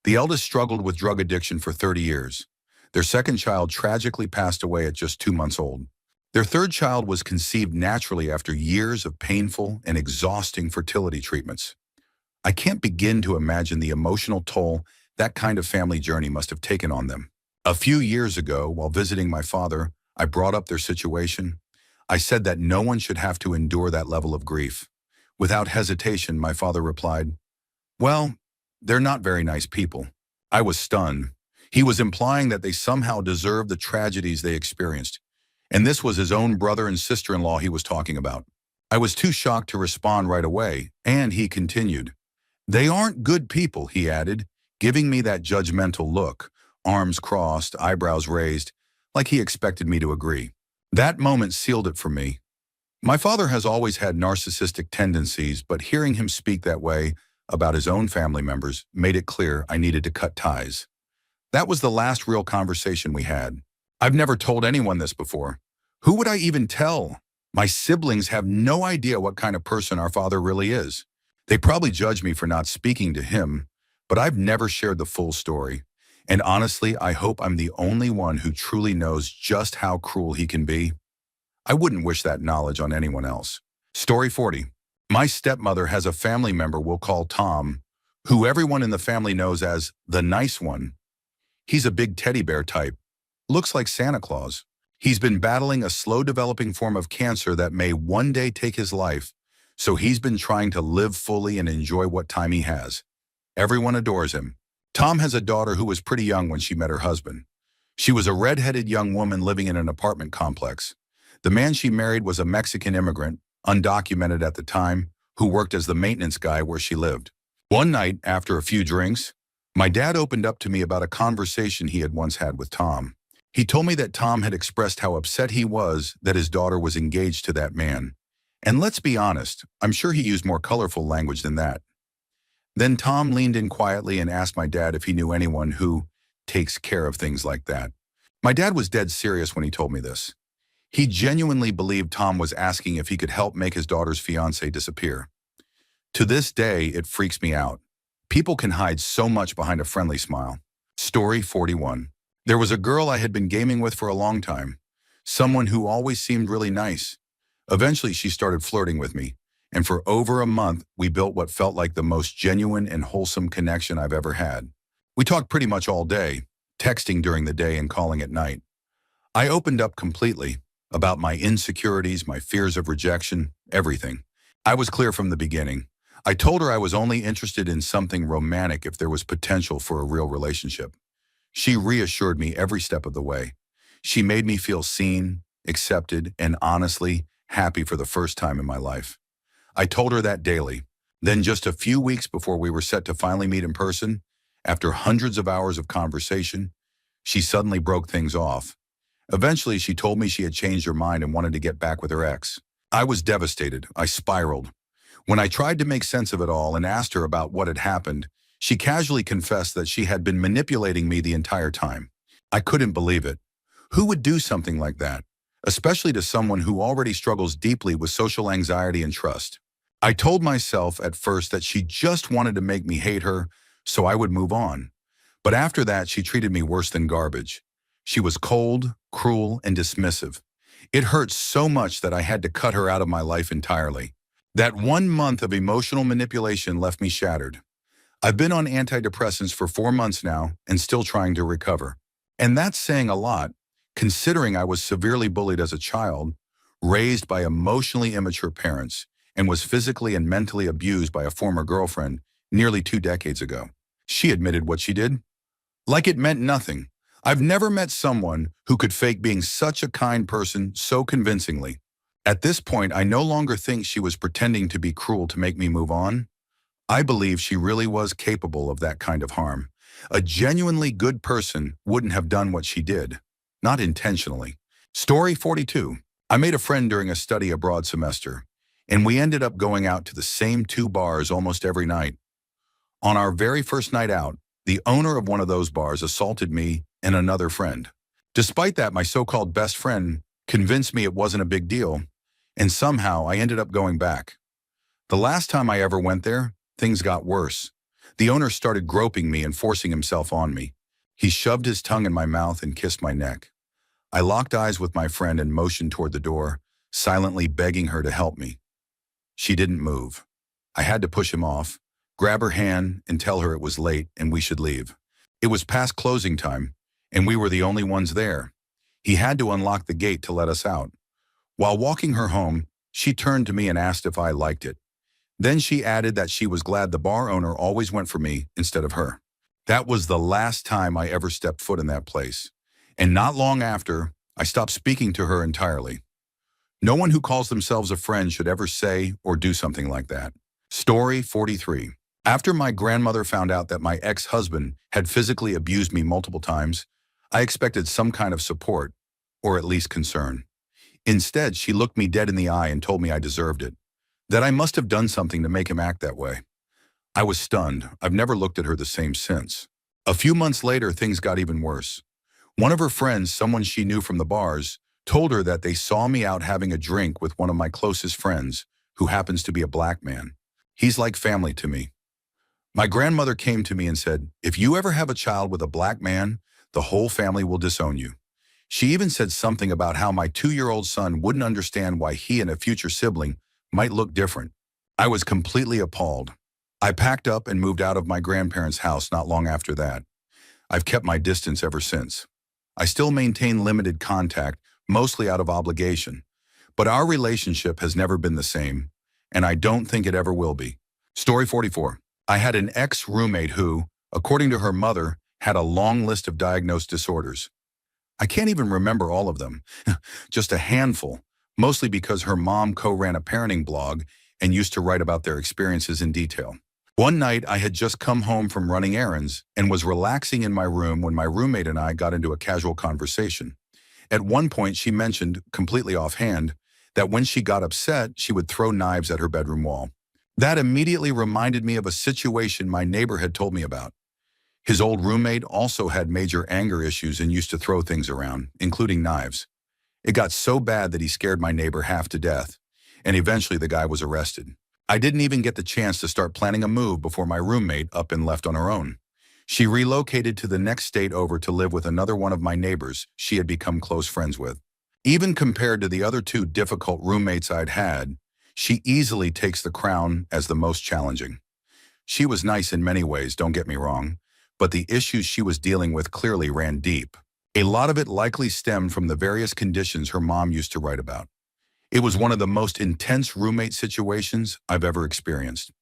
The eldest struggled with drug addiction for 30 years. Their second child tragically passed away at just 2 months old. Their third child was conceived naturally after years of painful and exhausting fertility treatments. I can't begin to imagine the emotional toll that kind of family journey must have taken on them. A few years ago, while visiting my father, I brought up their situation. I said that no one should have to endure that level of grief. Without hesitation, my father replied, "Well, they're not very nice people." I was stunned. He was implying that they somehow deserved the tragedies they experienced. And this was his own brother and sister-in-law he was talking about. I was too shocked to respond right away, and he continued. "They aren't good people," he added, giving me that judgmental look, arms crossed, eyebrows raised, like he expected me to agree. That moment sealed it for me. My father has always had narcissistic tendencies, but hearing him speak that way about his own family members made it clear I needed to cut ties. That was the last real conversation we had. I've never told anyone this before. Who would I even tell? My siblings have no idea what kind of person our father really is. They probably judge me for not speaking to him, but I've never shared the full story. And honestly, I hope I'm the only one who truly knows just how cruel he can be. I wouldn't wish that knowledge on anyone else. Story 40. My stepmother has a family member we'll call Tom, who everyone in the family knows as the nice one. He's a big teddy bear type. Looks like Santa Claus. He's been battling a slow-developing form of cancer that may one day take his life, so he's been trying to live fully and enjoy what time he has. Everyone adores him. Tom has a daughter who was pretty young when she met her husband. She was a red-headed young woman living in an apartment complex. The man she married was a Mexican immigrant, undocumented at the time, who worked as the maintenance guy where she lived. One night, after a few drinks, my dad opened up to me about a conversation he had once had with Tom. He told me that Tom had expressed how upset he was that his daughter was engaged to that man. And let's be honest, I'm sure he used more colorful language than that. Then Tom leaned in quietly and asked my dad if he knew anyone who takes care of things like that. My dad was dead serious when he told me this. He genuinely believed Tom was asking if he could help make his daughter's fiancé disappear. To this day, it freaks me out. People can hide so much behind a friendly smile. Story 41. There was a girl I had been gaming with for a long time, someone who always seemed really nice. Eventually, she started flirting with me, and for over a month, we built what felt like the most genuine and wholesome connection I've ever had. We talked pretty much all day, texting during the day and calling at night. I opened up completely about my insecurities, my fears of rejection, everything. I was clear from the beginning. I told her I was only interested in something romantic if there was potential for a real relationship. She reassured me every step of the way. She made me feel seen, accepted, and honestly happy for the first time in my life. I told her that daily. Then just a few weeks before we were set to finally meet in person, after hundreds of hours of conversation, she suddenly broke things off. Eventually, she told me she had changed her mind and wanted to get back with her ex. I was devastated. I spiraled. When I tried to make sense of it all and asked her about what had happened, she casually confessed that she had been manipulating me the entire time. I couldn't believe it. Who would do something like that? Especially to someone who already struggles deeply with social anxiety and trust. I told myself at first that she just wanted to make me hate her, so I would move on. But after that, she treated me worse than garbage. She was cold, cruel, and dismissive. It hurt so much that I had to cut her out of my life entirely. That 1 month of emotional manipulation left me shattered. I've been on antidepressants for 4 months now and still trying to recover. And that's saying a lot, considering I was severely bullied as a child, raised by emotionally immature parents, and was physically and mentally abused by a former girlfriend nearly 2 decades ago. She admitted what she did. Like it meant nothing. I've never met someone who could fake being such a kind person so convincingly. At this point, I no longer think she was pretending to be cruel to make me move on. I believe she really was capable of that kind of harm. A genuinely good person wouldn't have done what she did. Not intentionally. Story 42. I made a friend during a study abroad semester, and we ended up going out to the same 2 bars almost every night. On our very first night out, the owner of one of those bars assaulted me and another friend. Despite that, my so-called best friend convinced me it wasn't a big deal, and somehow I ended up going back. The last time I ever went there, things got worse. The owner started groping me and forcing himself on me. He shoved his tongue in my mouth and kissed my neck. I locked eyes with my friend and motioned toward the door, silently begging her to help me. She didn't move. I had to push him off, grab her hand, and tell her it was late and we should leave. It was past closing time, and we were the only ones there. He had to unlock the gate to let us out. While walking her home, she turned to me and asked if I liked it. Then she added that she was glad the bar owner always went for me instead of her. That was the last time I ever stepped foot in that place. And not long after, I stopped speaking to her entirely. No one who calls themselves a friend should ever say or do something like that. Story 43. After my grandmother found out that my ex-husband had physically abused me multiple times, I expected some kind of support, or at least concern. Instead, she looked me dead in the eye and told me I deserved it, that I must have done something to make him act that way. I was stunned. I've never looked at her the same since. A few months later, things got even worse. One of her friends, someone she knew from the bars, told her that they saw me out having a drink with one of my closest friends, who happens to be a black man. He's like family to me. My grandmother came to me and said, "If you ever have a child with a black man, the whole family will disown you." She even said something about how my 2-year-old son wouldn't understand why he and a future sibling might look different. I was completely appalled. I packed up and moved out of my grandparents' house not long after that. I've kept my distance ever since. I still maintain limited contact, mostly out of obligation. But our relationship has never been the same, and I don't think it ever will be. Story 44. I had an ex-roommate who, according to her mother, had a long list of diagnosed disorders. I can't even remember all of them, just a handful, mostly because her mom co-ran a parenting blog and used to write about their experiences in detail. One night, I had just come home from running errands and was relaxing in my room when my roommate and I got into a casual conversation. At one point, she mentioned, completely offhand, that when she got upset, she would throw knives at her bedroom wall. That immediately reminded me of a situation my neighbor had told me about. His old roommate also had major anger issues and used to throw things around, including knives. It got so bad that he scared my neighbor half to death, and eventually the guy was arrested. I didn't even get the chance to start planning a move before my roommate up and left on her own. She relocated to the next state over to live with another one of my neighbors she had become close friends with. Even compared to the other 2 difficult roommates I'd had, she easily takes the crown as the most challenging. She was nice in many ways, don't get me wrong, but the issues she was dealing with clearly ran deep. A lot of it likely stemmed from the various conditions her mom used to write about. It was one of the most intense roommate situations I've ever experienced.